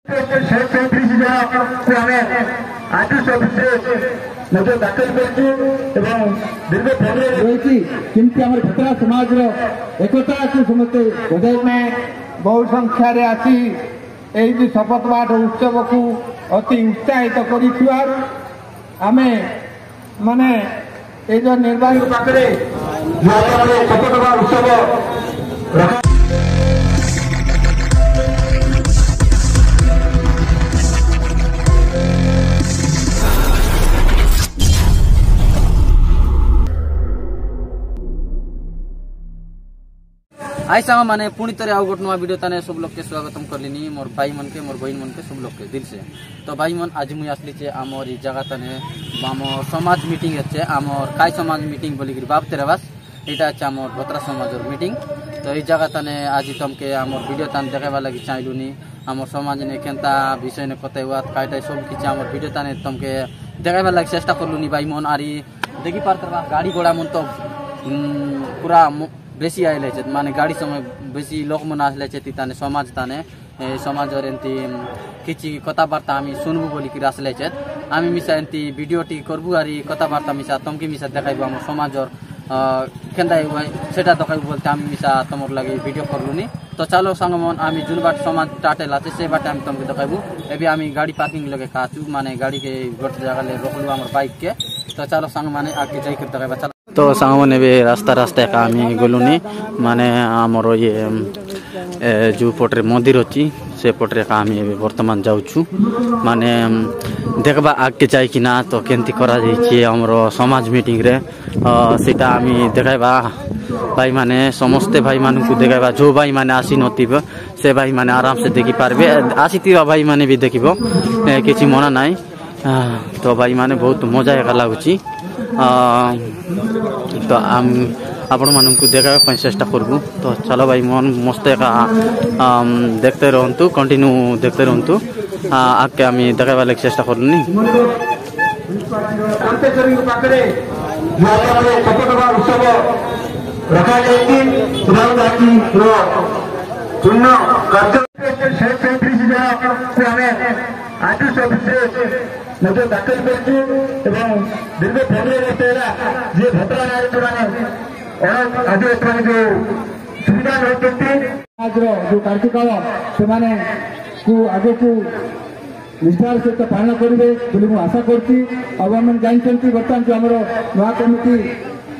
दाखल करमती भतरा समाज एकता को समस्ते में बहु संख्यार आसी यही शपथ पाठ उत्सव को अति उत्साहित कर माने ये जो निर्वाही पाखे शपथ पाठ उत्सव आई सामा माने पुणी तरह आउ गोटे नुआ वीडियो ताने सब लोग के स्वागतम करलिनी मोर भाई मन के मोर बहन मन के सब लोग के दिल से। तो भाई मन आज मुई आसली छे आमर ई जगह ताने आमर समाज मीटिंग है आमर काय समाज मीटिंग बोली बाप तेरा बास एटा है आमर भतरा समाज मीटिंग। तो ई जगह ताने आज तुमके आमर वीडियो ताने देखावा लगी चाहलुनी आमर समाज ने केनता विषय ने कते हुआ कायटा सब किछ आमर वीडियो ताने तुमके देखावा लगी चेष्टा करलुनी भाई मन आरी देखि पारतरबा गाड़ी घोड़ा मन तो पूरा बेसी आइले माने गाड़ी समय बेसी लोक मन आसले ताने समाज ताने समाज एंती किछि कथाबार्ता आमी सुनबु बोली कि आसले आमी मिसा एंती वीडियो टी करबु आरी कथाबार्ता मिसा तमके मिसा देखाइबु आम समाज केनता सेटा देखाइबु बोलते आमी मिसा तमर लागि वीडियो करलुनी। तो चलो संग मन आमी जुन बाट समाज टाटे लाते से बाट आमी तमके देखाइबु। एबे आमी गाड़ी पार्किंग लगे काचु माने गाड़ी के गोटे जगह ले रोकलु हमर बाइक के। तो चलो संग माने आगे जाई कर देखाइबा। तो सामने भी रास्ता रास्ता का आम गलुनी माने आमर ये जो पटे मंदिर अच्छी से पटे का आम बर्तमान जाऊँ माने देखबा आगे जाए कि ना तो केमती करा आमर समाज मीटिंग रे सीटा आम देखाइबा भाई माने समस्ते भाई मान को देखाइबा जो भाई माने आसी नथिब से भाई माने आराम से देखि पारबे आसीथिबा भाई माने भी देखिबो किछि मना नाई। तो भाई माने बहुत मजा एका लागुची। तो आम आपण मानू देखा चेष्टा करबू। तो चलो भाई मन मस्त एका देखते रहतु कंटिन्यू देखते रहतु आगे आम देखा लगे चेष्टा करूनी। दाखल कर दीर्घ फैमिली जी भतरा नायक आज जो सुविधा जो कार्यकाल से आगे को निष्ठार सहित पालन करेंगे बोली मुझे आशा करती। जानते बर्तमान जो आम नुआ कमिटी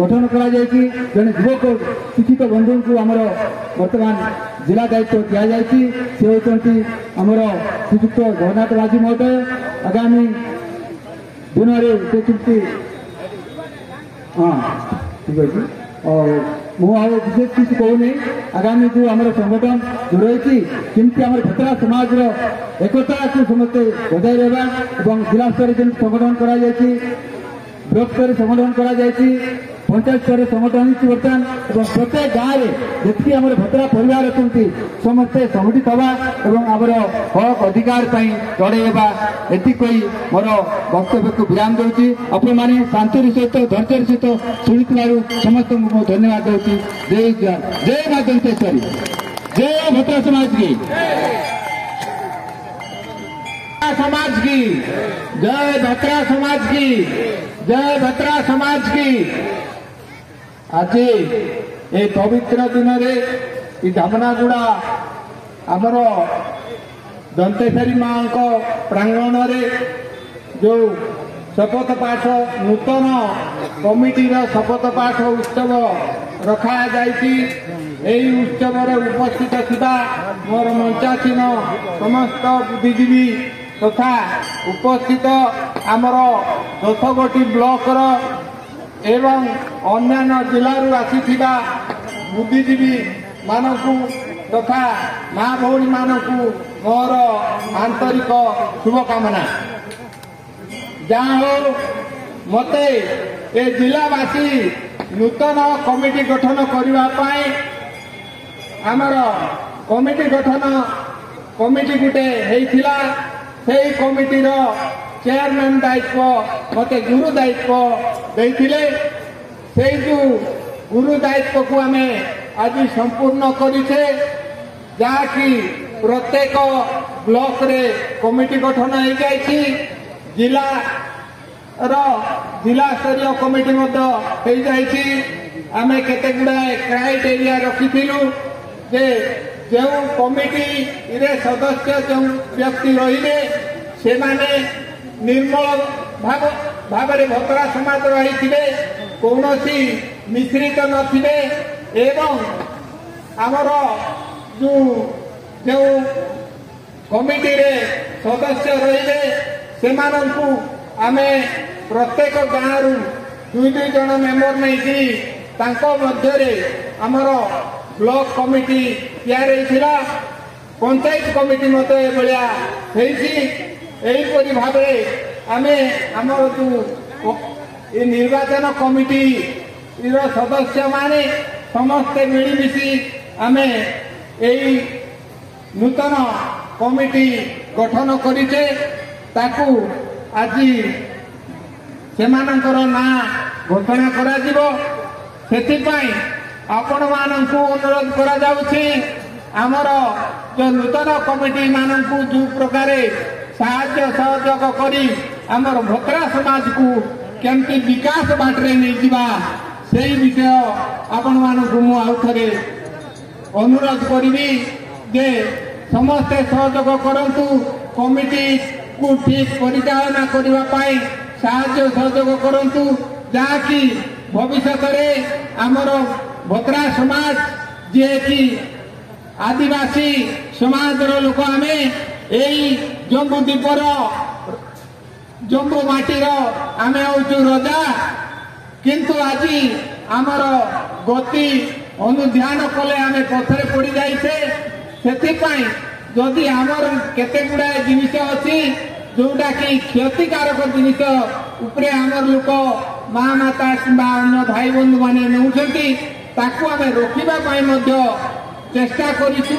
गठन कर जड़े युवक शिक्षित बंधु को आम बर्तमान जिला दायित्व दि जाए सी होती आमर श्रीजुक्त जगन्नाथ माझी महोदय आगामी दिन में चिंती हाँ ठीक अच्छे मुझे विशेष किसी कहूनी आगामी जो आम संगठन जो रही केमती आम भतरा समाज एकता को समस्ते बजाय रहा जिला स्तर संगठन कर ब्लॉक स्तर संगठन कर पंचायत स्तर संगठन बर्तमान प्रत्येक गाँव में जी आम भतरा परिवार अच्छा समस्ते संगठित हवा आमर हक अधिकार लड़ेबा एति कही मोर वक्तव्य को विराम दूसरी आपण मैंने शांति सहित धैर्य सहित शुणी समस्त धन्यवाद दूसरी। जय जय मां दंतेश्वरी जय भतरा समाज की समाज की जय भतरा समाज की जय भतरा समाज की। आज ये पवित्र दिन में धामनागुड़ा आमर दंतेश्वरी मां प्रांगण रे जो शपथ पाठ नूतन कमिटीर शपथ पाठ उत्सव रखा जाइए। उत्सव उपस्थित थिबा मोर मंचासीन समस्त बुद्धिजीवी तथा उपस्थित आमर 10 गोटी ब्लॉक एवं अन्य जिलूर आसीथिबा बुद्धिजीवी मानकु तथा माँ भौणी मानकु मोर आंतरिक शुभकामना। जहाँ हो मते ए जिलावासी नूतन कमिटी गठन करने आमर कमिटी गठन कमिटी गुटे होता से कमिटीर चेयरमैन दायित्व मते गुरु दायित्व देइथिले से जो गुरु दायित्व को आमे आज संपूर्ण करिछे जहाँकि प्रत्येक ब्लॉक रे कमिटी गठन हो जाइए जिला स्तरीय कमिटी आम केते गुड़ाए क्राइटेरिया रखिलु जे जो कमिटी रे सदस्य जो व्यक्ति रही से माने निर्मल भाव भतरा समाज रही कौन मिश्रित नथिबे एवं आमर जो कमिटी रे सदस्य रही से आमे प्रत्येक गाँव दुई दुई जन मेंबर नहीं मध्य आमर ब्लॉक कमिटी या पंचायत कमिटी मत भाया यहीपरी भाव आमे आमर जो निर्वाचन कमिटी सदस्य माने समस्ते मिलमिशि आमे यही नूतन कमिटी गठन करिचे ताकू आज सेमानंकर ना घोषणा करा जिवो सेथिपाई आपण मानंकु अनुरोध करा जाउछि आमर जो नूतन कमिटी मानंकु जो प्रकार साहाय्य सहयोग करी आमर भोकरा समाज को केमती विकास बाटरे नहीं जिबा सेही विषय आपण मानंकु मु आउ थरे अनुरोध करिवि जे समस्ते सहयोग करंतु कमिटी को ठीक परिचालना करने पाई साहाय्य सहयोग करंतु जाकि भविष्य में आमर भोकरा समाज जे कि आदिवासी समाज लोक आमे यही जम्बू द्वीपर जम्बू माटीर आमे होचु रजा किंतु आज आमर गति अनुध्यान कले आमे पथरे पड़ी जाइछे सेथिपाई जदि आमर केते गुड़ाए जिनिस अच्छी जोटा कि क्षतिकारक जिनिस उपरे आमर लोक माँ माता किंबा अन्य भाई बंधु माने नौछंती ताकू आमे रोकिबा पाई मध्य चेष्टा करिछु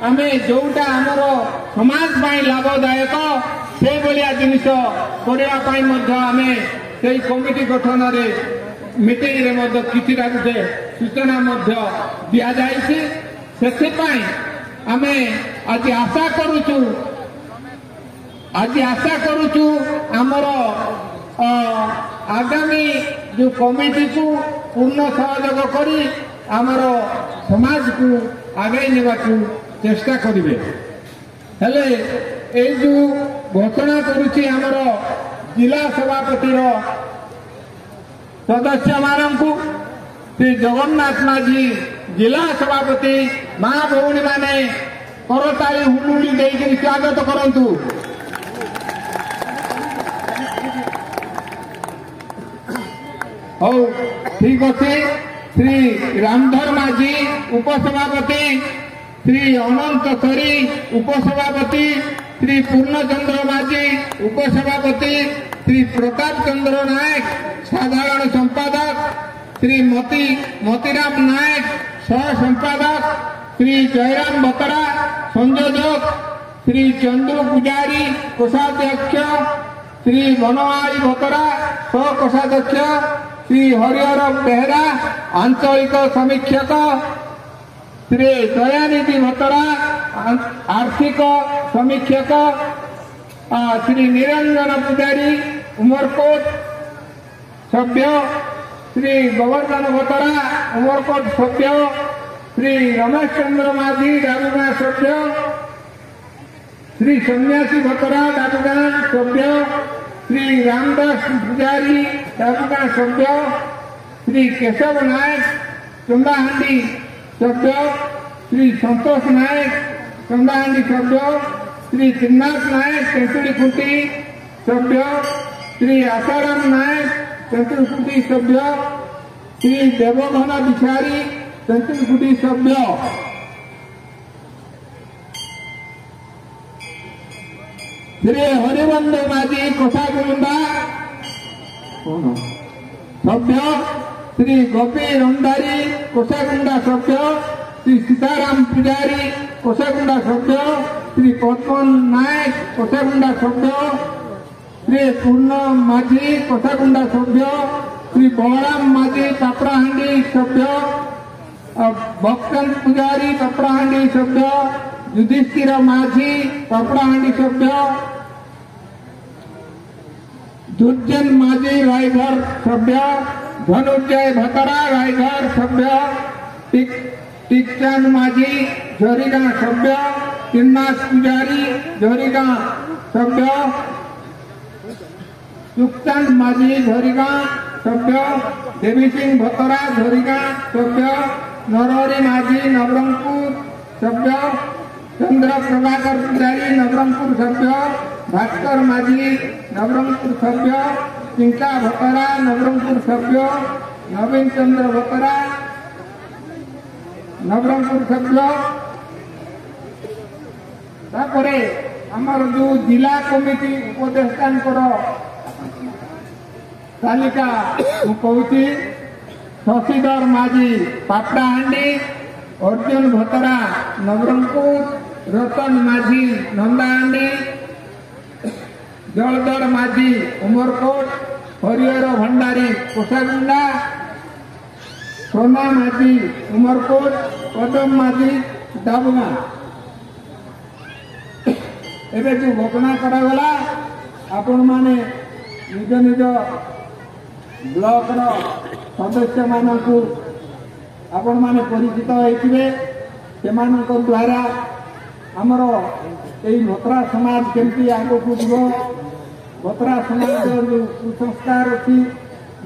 आमे जोटा आमर समाज पाई लाभदायक से भलिया जिनिस करिया पाई मध्य आमे सेही कमिटी गठन रे मीटिंग रे मध्य किछिटा गुटे सूचना मध्य दिया जाइछि सेथिपाई आमे आज आशा करुचु आमर आगामी जो कमिटी को पूर्ण सहयोग करी आमर समाज को आगे नेबा चेष्टा करिवे हेले ए जो घोषणा करुची आमर जिला सभापति सदस्य मानू श्री जगन्नाथ माझी जिला सभापति माँ भौणी माने करताली हुलुड़ी देकर स्वागत करंतु। हौ ठीक अच्छे श्री रामधर माझी उपसभापति श्री अनंत सरी उपसभापति श्री पूर्णचंद्र माझी उपसभापति श्री प्रताप चंद्र नायक साधारण संपादक श्री मोतीराम नायक सह संपादक श्री जयराम बतरा संयोजक श्री चंदू पुजारी कोषाध्यक्ष श्री बनवाली बतरा सह कोषाध्यक्ष श्री हरिहर बेहरा आंचलिक समीक्षक श्री दयानिधि बतरा आर्थिक समीक्षक श्री निरंजन पुजारी उमरकोट सभ्य श्री गोवर्धन बतरा उमरकोट सभ्य श्री रमेश चंद्र माझी डाबुगां सभ्य श्री सन्यासी बतरा डाबुगां सभ्य श्री रामदास पुजारी डाबुगां सभ्य श्री केशव नायक चंदाहांडी सभ्य श्री संतोष नायक चंदाहांडी सभ्य श्री त्रिनाथ नायक तेंतुड़ी खुंटी सभ्य श्री आसाराम नायक तेंतुड़ी खुंटी सभ्य श्री देवघन बिचारी तेंतुड़ी खुंटी सभ्य श्री हरिबंधु माझी कोषागुंडा सभ्य श्री गोपी रंधारी कोषागुंडा सभ्य श्री सीताराम पुजारी कोषागुंडा सभ्य श्री पद्मन नायक कोषागुंडा सभ्य श्री पूर्ण माझी कोषागुंडा सभ्य श्री बलराम माझी पापड़ाहांडी सभ्य भक्तन पुजारी पापड़ाहांडी सभ्य युधिष्ठिर माझी कपड़ाहांडी सभ्य, दुर्जन माझी रायघर सभ्य, धनुर्जय भतरा रायघर सभ्य, टिकचंद माझी झोरीगांव सभ्य, तिन्नास पुजारी झोरीगांव सभ्य, सुखचंद माझी झोरीगांव सभ्य, देवी सिंह भतरा झोरीगांव सभ्य, नरहरी माझी नवरंगपुर सभ्य, चंद्र प्रभाकर पुजारी नवरंगपुर सभ्य, भास्कर माझी नवरंगपुर सभ्य, चिंका भतरा नवरंगपुर सभ्य, नवीन चंद्र भतरा नवरंगपुर सभ्य। तापरे आमर जो जिला कमिटी उपदेष्टा तालिका कहूँ शशिधर माझी पापड़ाहांडी, अर्जुन भतरा नवरंगपुर, रतन माझी नंदाहांडी, जलधर माझी उमरकोट, हरिहर भंडारी कोषागुंडा, सोना माझी उमरकोट, पदम माझी डाबुगा। एबे जो घोषणा करागला आपण माने निज निज ब्लॉक रो सदस्य मानकु आपण माने परिचित होइथिबे। सेमानक द्वारा आमर एई भोत्रा समाज केमती आगकु जीव, भोत्रा समाज जो कुसंस्कार अछि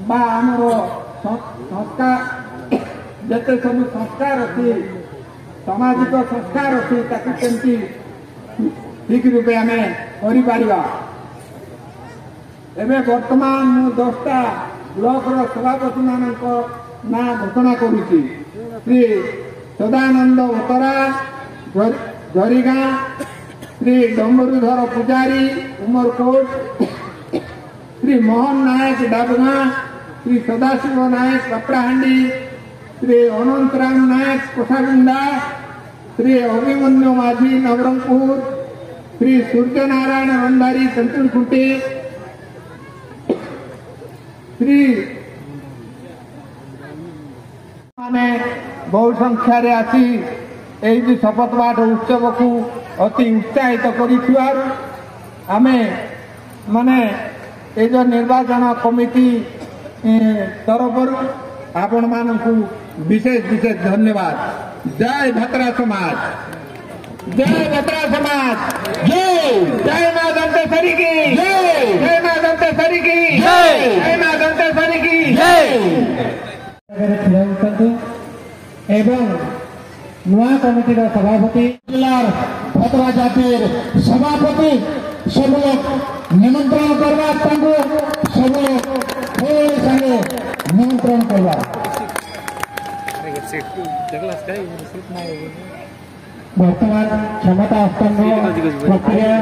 बा आमर संस्कार जते सब संस्कार अछि, सामाजिक संस्कार अछि, ताकि केमती ठीक रूपे आम कर। एवं बर्तमान मु 10टा ब्लॉक सभापति मान ना घोषणा करुच्ची। श्री सदानंद भतरा झरीगांव, श्री डम्बरुधर पुजारी उमरकोट, श्री मोहन नायक डाबगां, श्री सदाशिव नायक कपड़ाहांडी, श्री अनंतराम नायक कोषागुंडा, श्री अभिमन्यु माझी नवरंगपुर, श्री सूर्यनारायण भंडारी तंतुलखुंटी, श्री माने बहु संख्यार आसी यही शपथ पाठ उत्सव को अति उत्साहित कर आमे माने ये जो निर्वाचन कमिटी तरफ आपण मानकु विशेष विशेष धन्यवाद। जय भतरा समाज, जय भतरा समाज, जय मां दंतेश्वरी की जय, जय मां दंतेश्वरी की जय, जय मां दंतेश्वरी की जय। एवं नुआ कमिटी सभापति जिलार भतरा जातिर सभापति सब लोग निमंत्रण करवा, सब लोग संगे निमंत्रण करवा। बर्तमान क्षमता हस्तांतर प्रक्रिया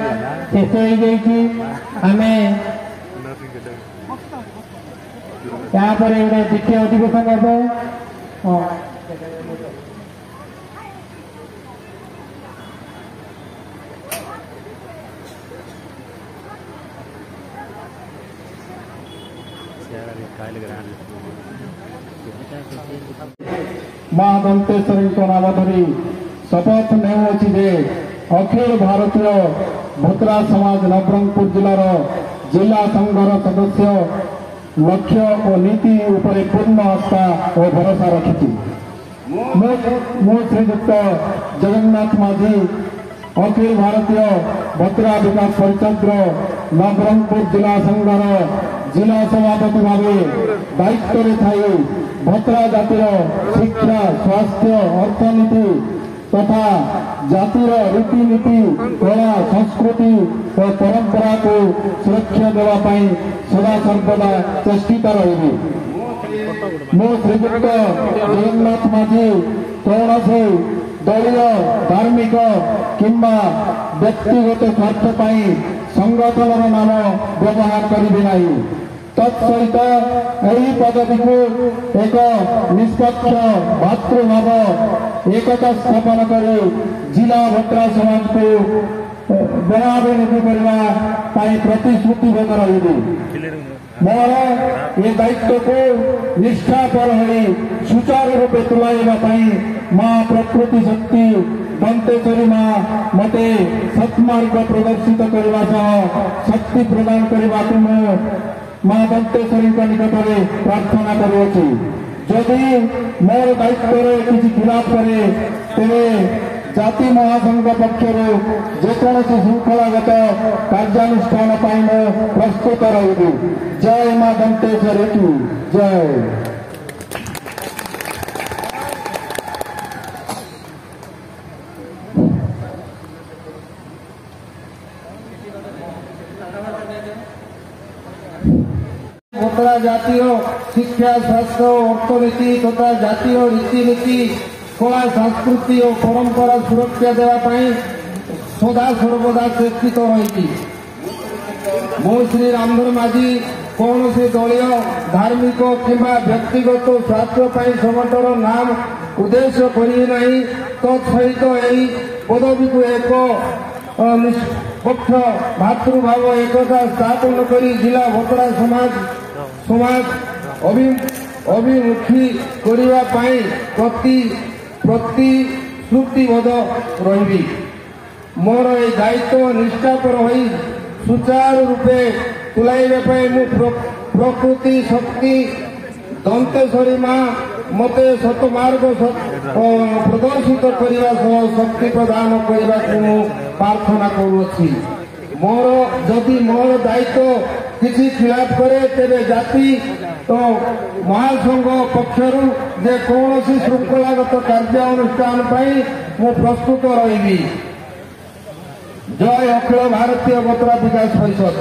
शेष हो गई। आमे यापर गोटे द्वितीय अधिवेशन हम मां दंतेश्वरी नाम धरी शपथ नेउछि जे अखिल भारतीय भोत्रा समाज नवरंगपुर जिलार जिला संघर सदस्य लक्ष्य और नीति उपरे पूर्ण आस्था और भरोसा रखिछि। मो श्रीयुक्त जगन्नाथ माझी अखिल भारतीय भोत्रा विकास परिषद नवरंगपुर जिला संघर जिला सभापति भाव दायित्व थाई भोत्रा जातिर शिक्षा, स्वास्थ्य, अर्थनीति तथा जातिर रीतिनीति, कला, संस्कृति और परंपरा को सुरक्षा देवाई सदा सर्वदा चेष्टित रही। मो श्रीयुक्त जगन्नाथ माझी कौन से दलीय, धार्मिक किंबा व्यक्तिगत स्वार्थ पाई संगठन नाम व्यवहार करिबे नहीं। तत्सहित यही पदवी को एक निष्पक्ष भातृभाव एकता स्थापन कर जिला भोत्रा समाज को बराबरी करने प्रतिश्रुतिबद्ध रही। मोर ये दायित्व को निष्ठा पर सुचारू रूपे तुलाइबा मां प्रकृति शक्ति दंतेश्वरी माँ मते सत्मार्ग प्रदर्शित करने शक्ति प्रदान करने माँ दंतेश्वरी निकट में प्रार्थना करुँच जदि मोर दायित्व किसी खिलाफ करे तेरे जाति महासंघ पक्षर जेकोसी श्रृंखलागत कार्यानुष्ठान प्रस्तुत रही। जय माँ दंतेश्वरी की जय। भोतरा जातीय शिक्षा शास्त्र अर्थनीति तथा जातीय रीतिनीति कला संस्कृति और परंपरा सुरक्षा देवाई सदा सर्वदा चेष्टित रही। मो श्री रामधर माझी कौन से दलीय धार्मिक किंबा व्यक्तिगत स्वार्थ समटर नाम उद्देश्य करना तत्सहित यही पदवी को एक निष्पक्ष भातृभाव एकता स्थापन कर जिला भोतरा समाज अभिमुखी करने प्रतिश्रुतिबद्ध रही। मोर ए दायित्व निष्ठापर हो सुचारू रूपे तुलाइबा मु प्रकृति शक्ति दंतेश्वरी माँ मते सतमार्ग प्रदर्शित करने शक्ति प्रदान करने प्रार्थना करुँची। मोर जदि मोर दायित्व किसी खिलाफ करे तेरे जाति तो महासंघ पक्षर जे कौन श्रृंखलागत कार्यानुष्ठान मु प्रस्तुत रही। जय अखिल भारतीय भोतरा विकास परिषद।